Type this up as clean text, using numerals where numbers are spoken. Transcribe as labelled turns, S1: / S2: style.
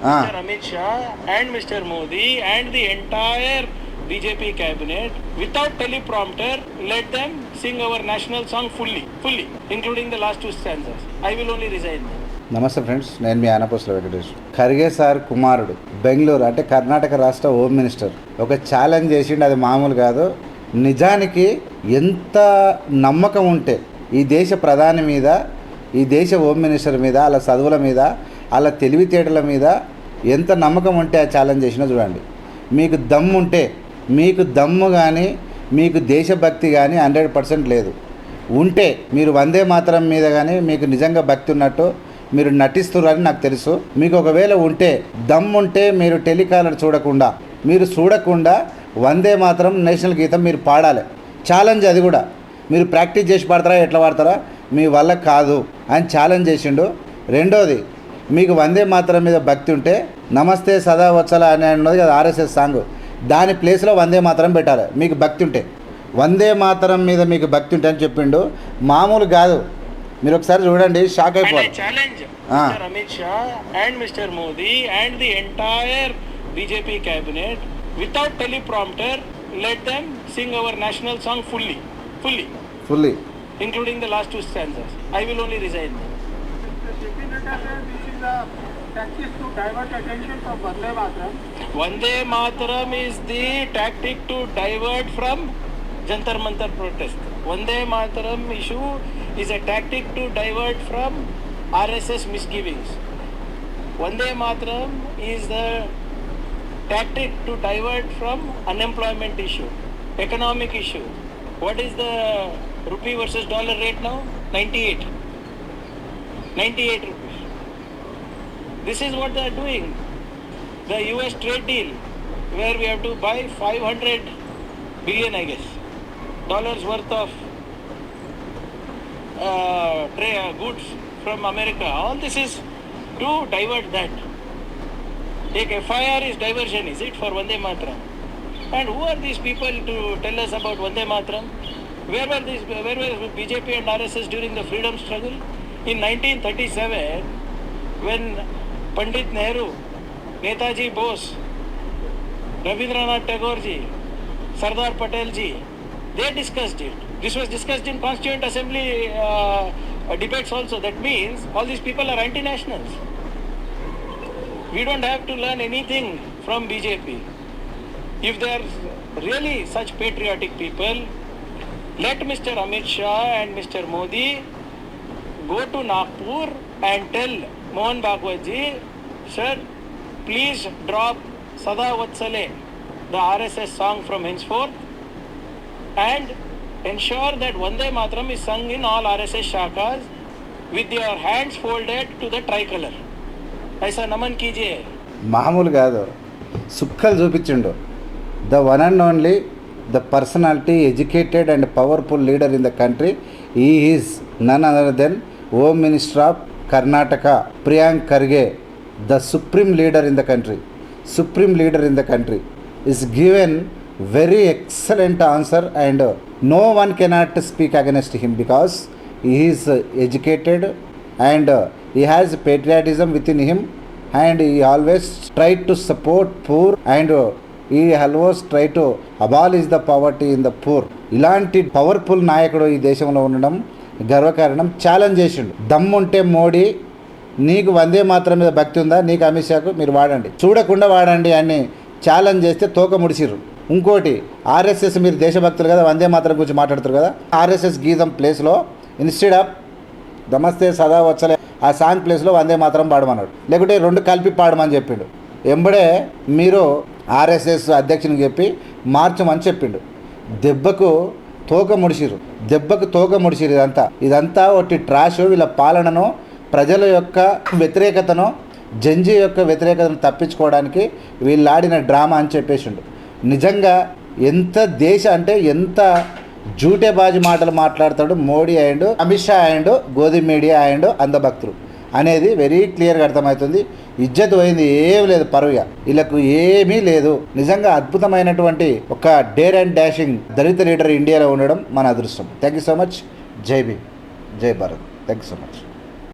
S1: Mr. Amit Shah and Mr. Modi and the entire BJP cabinet, without teleprompter, let them sing our national song fully, including the last two stanzas. I will only resign.
S2: నమస్తే friends, నేను మీ ఆనపోస్ల Venkatesh. Kharge sir కుమారుడు బెంగళూరు అంటే కర్ణాటక రాష్ట్ర home minister ఒక challenge చేసిండు. అది మామూలు కాదు. నిజానికి ఎంత నమ్మకం ఉంటే ఈ దేశ ప్రధాని మీద, ఈ దేశ హోమ్ మినిస్టర్ మీద, వాళ్ళ చదువుల మీద, వాళ్ళ తెలివితేటల మీద ఎంత నమ్మకం ఉంటే ఆ ఛాలెంజ్ చేసినా చూడండి. మీకు దమ్ము ఉంటే, మీకు దమ్ము కానీ మీకు దేశభక్తి కానీ 100% లేదు. ఉంటే మీరు వందే మాతరం మీద కానీ మీకు నిజంగా భక్తి ఉన్నట్టు మీరు నటిస్తున్నారని నాకు తెలుసు. మీకు ఒకవేళ ఉంటే దమ్ముంటే మీరు టెలికాలర్ చూడకుండా వందే మాతరం నేషనల్ గీతం మీరు పాడాలి. ఛాలెంజ్ అది కూడా. మీరు ప్రాక్టీస్ చేసి పాడతారా, ఎట్లా పాడతారా, మీ వల్ల కాదు అని ఛాలెంజ్ చేసిండు. రెండోది, మీకు వందే మాతరం మీద భక్తి ఉంటే నమస్తే సదా వత్సల అని ఉన్నది కదా ఆర్ఎస్ఎస్ సాంగ్, దాని ప్లేస్లో వందే మాతరం పెట్టాలి. మీకు భక్తి ఉంటే వందే మాతరం మీద మీకు భక్తి ఉంటే అని చెప్పిండు. మామూలు కాదు. మీరు ఒకసారి చూడండి, షాక్ అయిపోవాలి.
S1: Challenge Mr. Amit Shah and Mr. Modi and the entire BJP cabinet, without teleprompter, let them sing our national song fully, including the last two stanzas. I will only resign.
S3: This is a tactic to divert attention from Vande Mataram.
S1: Vande Mataram is the tactic to divert from Jantar Mantar protest. Vande Mataram issue is a tactic to divert from RSS misgivings. Vande Mataram is the tactic to divert from unemployment issue, economic issue. What is the rupee versus dollar rate now? 98 rupees. This is what they are doing. The US trade deal, where we have to buy 500 billion, I guess, dollars worth of goods from America. All this is to divert that. Take FIR is diversion, is it, for Vande Mataram? And who are these people to tell us about Vande Mataram? Where were BJP and RSS during the freedom struggle? In 1937, when Pandit Nehru, Netaji Bose, Rabindranath Tagore ji, Sardar Patel ji, they discussed it. This was discussed in Constituent Assembly debates also. That means all these people are anti-nationals. We don't have to learn anything from BJP. If they are really such patriotic people, let Mr. Amit Shah and Mr. Modi go to Nagpur and tell Mohan Bhagwat ji, sir, please drop Sada Vatsale, the RSS song from henceforth, and ensure that Vande Mataram is sung in all RSS shakas with your hands folded to the tricolor. ऐसा नमन कीजिए.
S2: మామూలు కాదు, సుక్కలు చూపించిండు. The one and only, the personality, educated and powerful leader in the country. He is none other than home minister of Karnataka, Priyank Kharge, the supreme leader in the country. Is given very excellent answer and no one cannot speak against him because he is educated and he has patriotism within him and he always tried to support poor and he always try to abolish the poverty in the poor. ఇలాంటి powerful నాయకుడు ఈ దేశంలో ఉండడం గర్వకారణం. Challenge చేసిండు. దమ్ముంటే మోడీ, నీకు వందే మాత్రం మీద భక్తి ఉందా, నీకు అమిత్ షాకు మీరు వాడండి, చూడకుండా వాడండి అని ఛాలెంజ్ చేస్తే తోక ముడిసిర్రు. ఇంకోటి, ఆర్ఎస్ఎస్ మీరు దేశభక్తులు కదా, వందే మాతరం గురించి మాట్లాడుతారు కదా, ఆర్ఎస్ఎస్ గీతం ప్లేస్లో ఇన్స్టెడ్ ఆఫ్ నమస్తే సదా వత్సలే ఆ సాంగ్ ప్లేస్లో వందే మాతరం పాడమన్నాడు, లేకుంటే రెండు కలిపి పాడమని చెప్పిండు. ఎంబడే మీరు ఆర్ఎస్ఎస్ అధ్యక్షునికి చెప్పి మార్చమని చెప్పిండు. దెబ్బకు తోక ముడిసిరు. ఇదంతా ఒకటి ట్రాష్. వీళ్ళ పాలనను, ప్రజల యొక్క వ్యతిరేకతను, జంజీ యొక్క వ్యతిరేకతను తప్పించుకోవడానికి వీళ్ళాడిన డ్రామా అని చెప్పేసిండు. నిజంగా ఎంత ఎంత జూటేబాజీ మాటలు మాట్లాడతాడు మోడీ అండ్ అమిత్ షా అండ్ గోధుమ మీడియా అండ్ అంధభక్తులు అనేది వెరీ క్లియర్గా అర్థమవుతుంది. ఇజ్జత్ పోయింది, ఏం లేదు, పరువుగా వీళ్ళకు ఏమీ లేదు. నిజంగా అద్భుతమైనటువంటి ఒక dare and dashing Dalit leader ఇండియాలో ఉండడం మన అదృష్టం. Thank you so much. జై భీమ్, జై Bharat. Thank you so much.